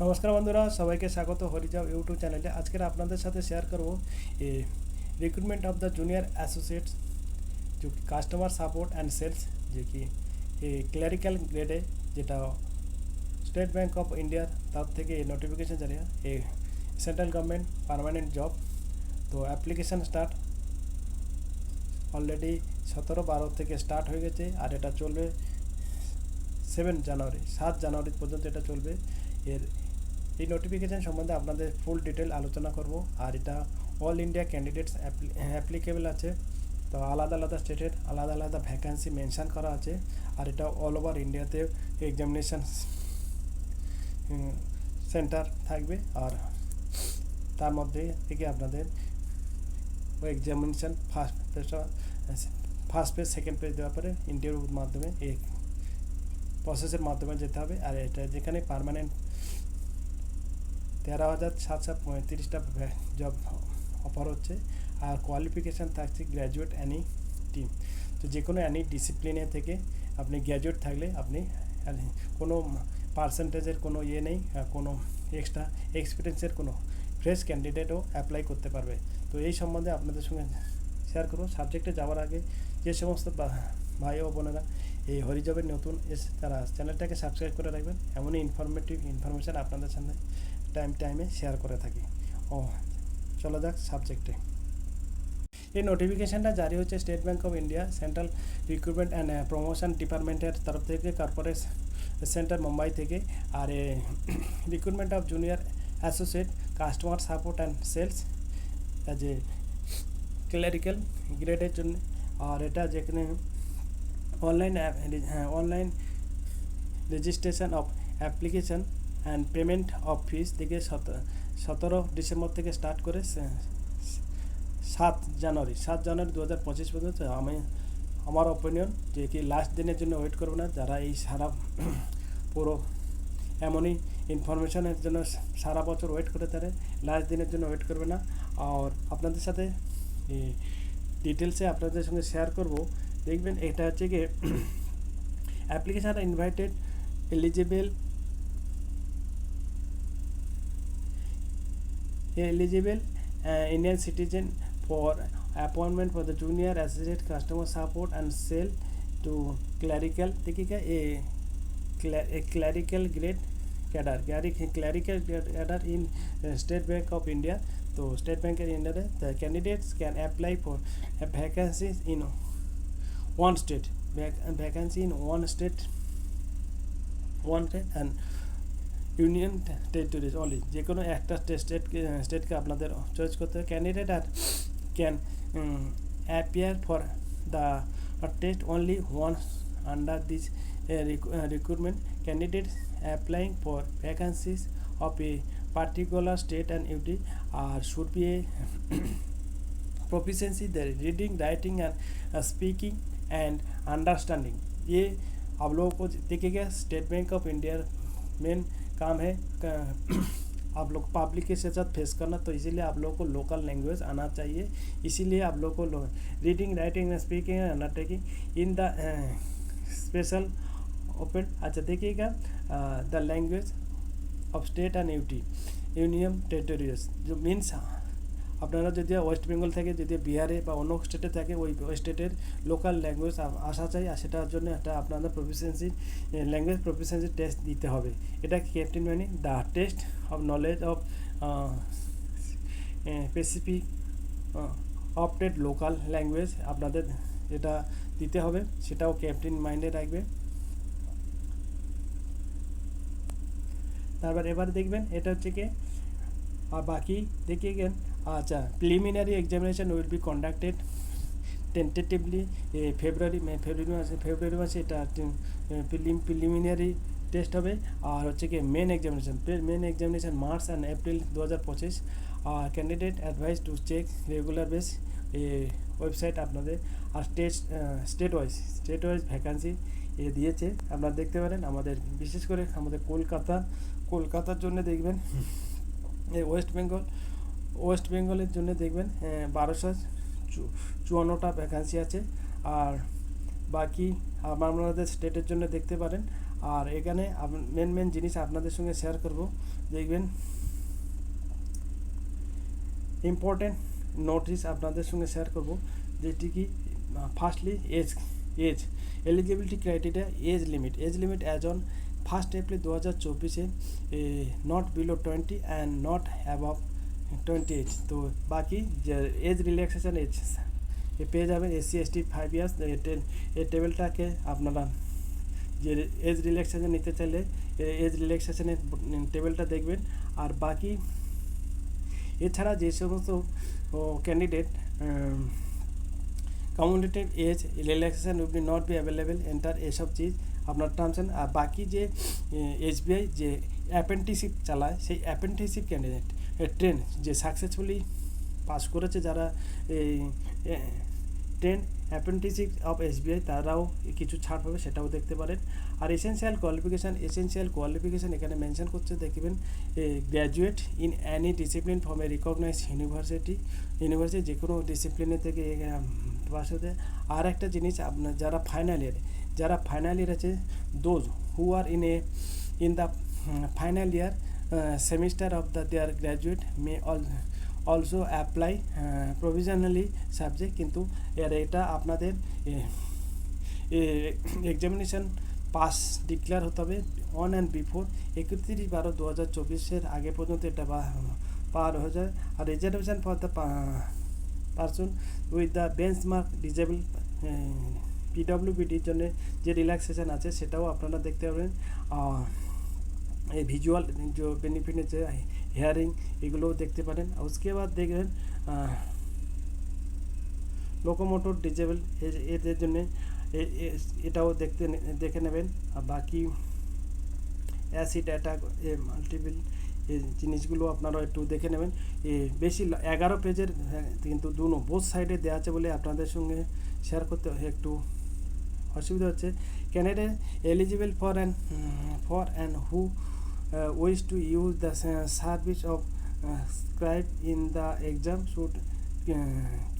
নমস্কার বন্ধুরা, সবাইকে স্বাগত হরিজাও ইউটিউব চ্যানেলে। আজকের আপনাদের সাথে শেয়ার করব recruitment of the junior associates जो কাস্টমার সাপোর্ট অ্যান্ড সেলস, যে কি ক্লারিক্যাল গ্রেডে, যেটা স্টেট ব্যাঙ্ক অফ ইন্ডিয়ার তরফ থেকে এই নোটিফিকেশান জারি হয়। এই সেন্ট্রাল গভর্নমেন্ট পার্মানেন্ট জব। তো অ্যাপ্লিকেশান স্টার্ট অলরেডি 17/12 থেকে স্টার্ট হয়ে গেছে, আর এটা চলবে 7 জানুয়ারি পর্যন্ত এটা চলবে। এর এই নোটিফিকেশান সম্বন্ধে আপনাদের ফুল ডিটেল আলোচনা করব। আর এটা অল ইন্ডিয়া ক্যান্ডিডেটস অ্যাপ্লিকেবল আছে। তো আলাদা আলাদা স্টেটের আলাদা আলাদা ভ্যাকান্সি মেনশান করা আছে। আর এটা অল ওভার ইন্ডিয়াতে এক্সামিনেশান সেন্টার থাকবে। আর তার মধ্যে থেকে আপনাদের ওই examination first page second page দেওয়ার পরে ইন্টারভিউর মাধ্যমে এই প্রসেসের মাধ্যমে যেতে হবে। আর এটা যেখানে পার্মানেন্ট 13,735টা জব অফার হচ্ছে। আর কোয়ালিফিকেশান থাকছে গ্র্যাজুয়েট অ্যানি টিম। তো যে কোনো অ্যানি ডিসিপ্লিনে থেকে আপনি গ্র্যাজুয়েট থাকলে আপনি কোনো পার্সেন্টেজের কোনো ইয়ে নেই, কোনো এক্সট্রা এক্সপিরিয়েন্সের কোনো ফ্রেশ ক্যান্ডিডেটও অ্যাপ্লাই করতে পারবে। তো এই সম্বন্ধে আপনাদের সঙ্গে শেয়ার করব। সাবজেক্টে যাওয়ার আগে যে সমস্ত ভাই ও বোনেরা এই হরিজবের নতুন তারা চ্যানেলটাকে সাবস্ক্রাইব করে রাখবেন। এমনই ইনফরমেশান আপনাদের সামনে টাইমে শেয়ার করে থাকি। চলো যাক সাবজেক্টে। এই নোটিফিকেশানটা জারি হচ্ছে State bank of India central recruitment and promotion ডিপার্টমেন্টের তরফ থেকে, কর্পোরেট সেন্টার মুম্বাই থেকে। আর recruitment of junior associate customer support and sales as a clerical গ্রেডের জন্য। আর এটা যেখানে online registration of application and payment of fees থেকে 17 ডিসেম্বর থেকে স্টার্ট করে 7 জানুয়ারি 2025 পর্যন্ত। আমার অপিনিয়ন যে কি লাস্ট দিনের জন্য ওয়েট করবো না। যারা এই সারা পুরো এমনই ইনফরমেশনের জন্য সারা বছর ওয়েট করে, তারা লাস্ট দিনের জন্য ওয়েট করবে না। আর আপনাদের সাথে ডিটেলসে আপনাদের সঙ্গে শেয়ার করব। দেখবেন এটা হচ্ছে কি application invited eligible Indian citizen for appointment for the junior associate customer support and sale to clerical clerical grade cadre in State Bank of India. So State Bank of India, the candidates can apply for a vacancies in one state and union territories only. যে কোনো একটা স্টেটকে আপনাদের choice করতে হবে। Candidate are can appear for the test only once under this recruitment. Candidate applying for vacancies of a particular state and UT are should be a proficiency the reading writing and speaking and understanding। ये आप लोगों को देखिएगा state bank of India main काम है आप लोग public के साथ फेस करना। तो इसीलिए आप लोगों को लोकल लैंग्वेज आना चाहिए। इसीलिए आप लोगों को reading writing and speaking and undertaking in the special open. अच्छा देखिएगा the language of state and union territories जो मीन्स আপনারা যদি ওয়েস্ট বেঙ্গল থেকে যদি বিহারে বা অন্য স্টেটে থাকে ওই স্টেটের লোকাল ল্যাঙ্গুয়েজ আসা চাই। আর সেটার জন্য একটা আপনাদের ল্যাঙ্গুয়েজ প্রফিসিয়েন্সি টেস্ট দিতে হবে। এটা ক্যাপ্টেন মানে the test of knowledge of specific opted local language আপনাদের যেটা দিতে হবে, সেটাও ক্যাপ্টেন মাইন্ডে রাখবে। তারপর এবার দেখবেন এটা হচ্ছে কি আর বাকি দেখিয়ে গেন। আচ্ছা preliminary examination will be conducted tentatively February মাসে এটা প্রিলিমিনারি টেস্ট হবে। আর হচ্ছে কি main examination March and April 2025। আর candidate advise to check regular base website আপনাদের। আর স্টেট ওয়াইজ ভ্যাকান্সি দিয়েছে আপনারা দেখতে পারেন। আমাদের বিশেষ করে আমাদের কলকাতার জন্য দেখবেন ওয়েস্ট বেঙ্গলের জন্য দেখবেন 1254টা ভ্যাকান্সি আছে। আর বাকি আপনাদের স্টেটের জন্য দেখতে পারেন। আর এখানে মেন জিনিস আপনাদের সঙ্গে শেয়ার করব, দেখবেন ইম্পর্টেন্ট নোটিস আপনাদের সঙ্গে শেয়ার করব, যেটি কি firstly age eligibility criteria, age limit as on 1 April 2024 not below 20 and not above 28। তো বাকি যে এজ রিল্যাক্সেশন এজ পেয়ে যাবেন SC/ST 5 ইয়ার্স। এই টেবিলটাকে আপনারা যে এজ রিল্যাক্সেশন নিতে চাইলে এজ রিল্যাক্সেশনের টেবিলটা দেখবেন। আর বাকি এছাড়া যে সমস্ত ক্যান্ডিডেট কমিউনিটিভ age relaxation will be not be available enter, এসব চিজ আপনার টার্মস অ্যান্ড। আর বাকি যে SBI যে অ্যাপ্রেন্টিসশিপ চালায়, সেই অ্যাপ্রেন্টিসশিপ ক্যান্ডিডেট ট্রেন যে সাকসেসফুলি পাস করেছে, যারা এই ট্রেন অ্যাপ্রেন্টিসশিপ অফ SBI, তারাও কিছু ছাড় পাবে, সেটাও দেখতে পারেন। আর এসেনশিয়াল কোয়ালিফিকেশান এখানে মেনশন করছে, দেখবেন graduate in any discipline from a recognise university, যে কোনো ডিসিপ্লিনের থেকে পাস হতে। আর একটা জিনিস, আপনার যারা ফাইনাল ইয়ার আছে, those who are in the final year semester of their graduate may also apply provisionally subject. কিন্তু এটা আপনাদের এক্সামিনেশান পাস ডিক্লেয়ার হতে হবে অন অ্যান্ড বিফোর 31/12/2024 আগে পর্যন্ত এটা পার হয়ে যায়। আর reservation for the person with the benchmark disable PWBDর জন্য যে রিল্যাক্সেশন আছে, সেটাও আপনারা দেখতে পাবেন। এই ভিজুয়াল যে বেনিফিট আছে, হেয়ারিং, এগুলোও দেখতে পারেন। उसके बाद দেখবেন লোকোমোটর ডিজেবল এদের জন্য এটাও দেখে নেবেন। আর বাকি অ্যাসিড অ্যাটাক, মাল্টিপল এই জিনিসগুলো আপনারা একটু দেখে নেবেন। বেশি 11 পেজের, কিন্তু বোথ সাইডে দেওয়া আছে বলে আপনাদের সঙ্গে শেয়ার করতে একটু অসুবিধা হচ্ছে। Candidate eligible for and who wish to use the service of scribe in the exam should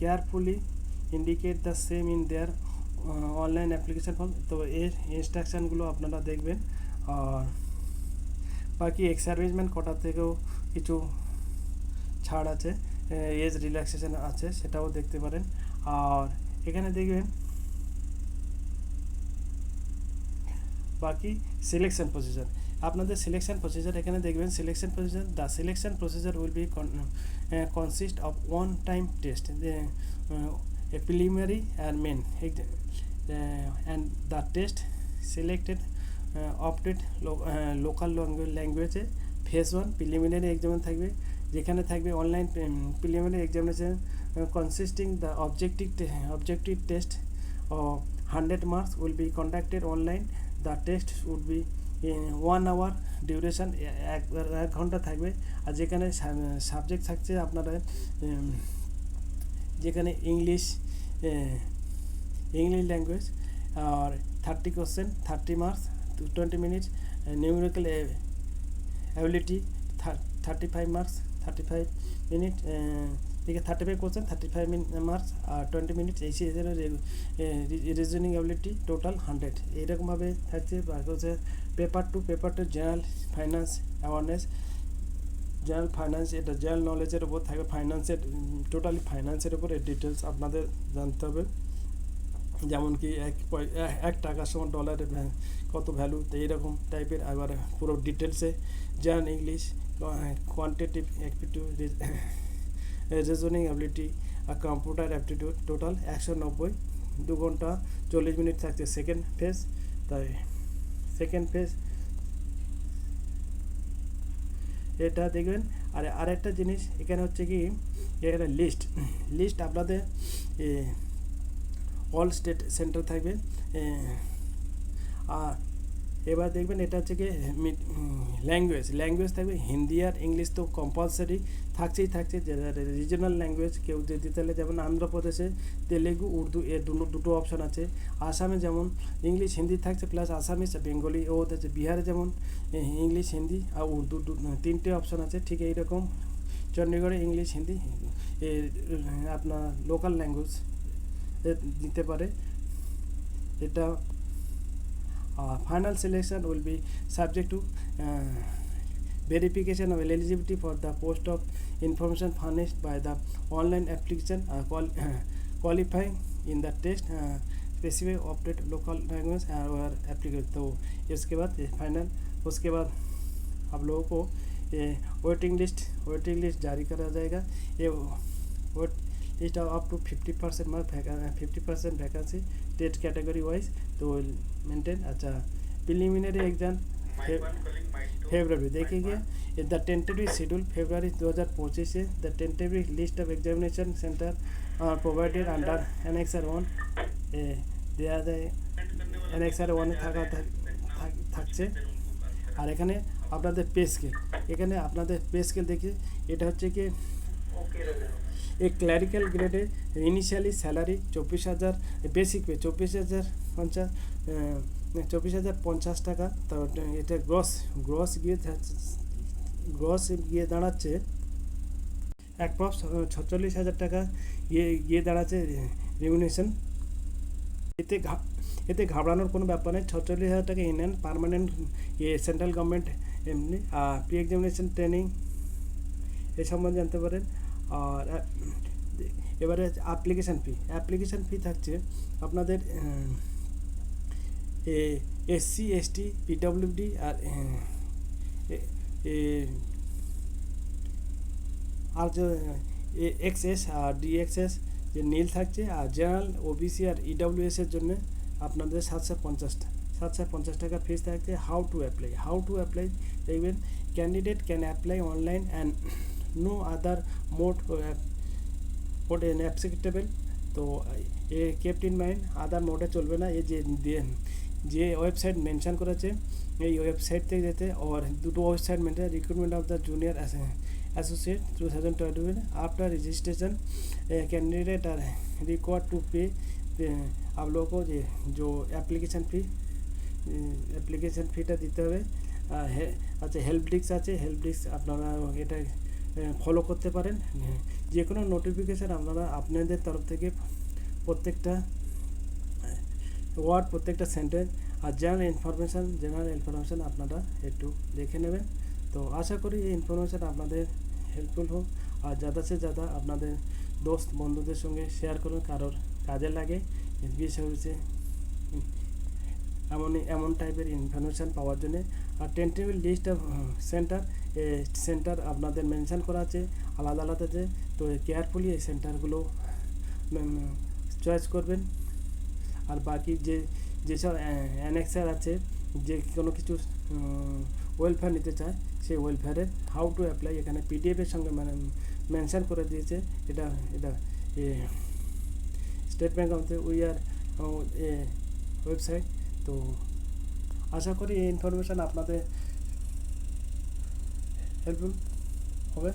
carefully indicate the same in their online application form। তো এর ইনস্ট্রাকশানগুলো আপনারা দেখবেন। আর বাকি এক্স সার্ভিসম্যান কোটা থেকেও কিছু ছাড় আছে, এজ রিল্যাক্সেশন আছে, সেটাও দেখতে পারেন। আর এখানে দেখবেন বাকি সিলেকশন প্রসিজার, আপনাদের সিলেকশন প্রসিজার এখানে দেখবেন। The selection procedure will be consist of one time test, a preliminary and main, and the test selected opted local language phase 1 preliminary exam থাকবে, যেখানে থাকবে online preliminary examination consisting the objective test of 100 marks will be conducted online. The test would be 1 hour duration, 1 ঘন্টা থাকবে। আর যেখানে subject থাকছে আপনারা, যেখানে ইংলিশ ল্যাঙ্গুয়েজ, আর 30 question, 30 marks, 20 minutes. Numerical ability 35 marks, 35 minute, ঠিক আছে, 35 কোশ্চেন, 35 মার্কস, আর 20 মিনিটস। এই রিজনিং অ্যাবিলিটি টোটাল 100। এইরকমভাবে থাকছে। হচ্ছে paper two general finance awareness, এটা জেনারেল নলেজের উপর থাকবে, টোটালি ফাইন্যান্সের উপর এর ডিটেলস আপনাদের জানতে হবে। যেমন কি 1 টাকার সময় ডলারের কত ভ্যালু, তো এইরকম টাইপের। আবার পুরো ডিটেলসে general English, quantitative aptitude, reasoning ability আর কম্পিউটার অ্যাপটিটিউড, টোটাল 190, 2 ঘন্টা 40 মিনিট থাকছে সেকেন্ড ফেজ। তাই সেকেন্ড ফেজ এটা দেখবেন। আর আরেকটা জিনিস এখানে হচ্ছে কি, এখানে লিস্ট আপনাদের অল স্টেট সেন্টার থাকবে। আর এবার দেখবেন এটা হচ্ছে কি ল্যাঙ্গুয়েজ থাকবে, হিন্দি আর ইংলিশ তো কম্পালসারি থাকছে। রিজনাল ল্যাঙ্গুয়েজ কেউ দিতে চাইলে, যেমন অন্ধ্রপ্রদেশে তেলেগু, উর্দু, এর দুটো অপশান আছে। আসামে যেমন ইংলিশ হিন্দি থাকছে, প্লাস আসামিস বেঙ্গলি ও হচ্ছে। বিহারে যেমন ইংলিশ হিন্দি আর উর্দু 3টে অপশান আছে। ঠিক এইরকম চণ্ডীগড়ে ইংলিশ হিন্দি আপনার লোকাল ল্যাঙ্গুয়েজ দিতে পারে এটা। Final selection will be subject to verification of eligibility for the post of information furnished by the online application qualifying in the test specific opted local language or applicable. तो इसके बाद final, उसके बाद आप लोगों को वेटिंग लिस्ट जारी करा जाएगा। ये wait list up to 50% mark 50% vacancy test category wise तो मेंटेन। अच्छा, प्रिलिमिनरी एग्जाम फेब्रुआरी देखिए। द टेंटेटिव शेड्यूल फेब्रुआरी 2025 से the tentative list of examination centre provided under annexure 1 দেওয়া যায়। এনেক্সার 1 থাকছে। আর এখানে আপনাদের পে স্কেল দেখি, এটা হচ্ছে কি एक clerical grade A initially salary 24,000, basic पे 24,050 টাকা। তো এটা গ্রস গিয়ে দাঁড়াচ্ছে অ্যাপ্রক্স 46,000 টাকা গিয়ে দাঁড়াচ্ছে রেমিউনেশন। এতে ঘাবড়ানোর কোনো ব্যাপার নেই। 46,000 টাকা in hand permanent central government এমনি। প্রি এক্সামিনেশন ট্রেনিং এ সম্বন্ধে জানতে পারেন। আর এবারে অ্যাপ্লিকেশান ফি থাকছে আপনাদের এসসি এসটি পিডব্লিউডি আর যে এক্সএস আর ডিএক্সএস যে নীল থাকছে। আর জেনারেল ওবিসি আর ইডব্লিউএস এর জন্য আপনাদের 750 টাকা ফিস থাকছে। হাউ টু অ্যাপ্লাই দেখবেন, candidate can apply online and no other mode acceptable. তো a kept in mind, other মোডে চলবে না। এ যে ওয়েবসাইট মেনশন করেছে এই ওয়েবসাইট থেকে যেতে। আর দুটো website mention, recruitment of the junior associate 2021। After registration candidate are required to pay आप लोगों को जो অ্যাপ্লিকেশন ফিটা দিতে হবে। আচ্ছা, হেল্প ডেস্ক আছে, হেল্প ডেস্ক আপনারা এটা ফলো করতে পারেন। যে কোনো নোটিফিকেশান আপনারা আপনাদের তরফ থেকে প্রত্যেকটা ওয়ার্ড, প্রত্যেকটা সেন্টেন্স আর জেনারেল ইনফরমেশান আপনারা একটু দেখে নেবেন। তো আশা করি এই ইনফরমেশান আপনাদের হেল্পফুল হোক। আর ज़्यादा से ज़्यादा আপনাদের দোস্ত বন্ধুদের সঙ্গে শেয়ার করুন, কারোর কাজে লাগে। বিশেষ হচ্ছে এমন টাইপের ইনফরমেশান পাওয়ার জন্যে। আর টেন্টেটিভ লিস্ট অফ সেন্টার আপনাদের মেনশন করা আছে আলাদাতে। তো কেয়ারফুলি এই সেন্টারগুলো চয়েস করবেন। আর বাকি যেসব অ্যানেক্সার আছে, যে কোনো কিছু ওয়েলফেয়ার নিতে চায়, সেই ওয়েলফেয়ারের হাউ টু অ্যাপ্লাই এখানে পিডিএফের সঙ্গে মেনশন করে দিয়েছে। এটা স্টেট ব্যাঙ্ক অফ উইয়ার ওয়েবসাইট। তো আশা করি এই ইনফরমেশান আপনাদের হেল্পফুল হবে।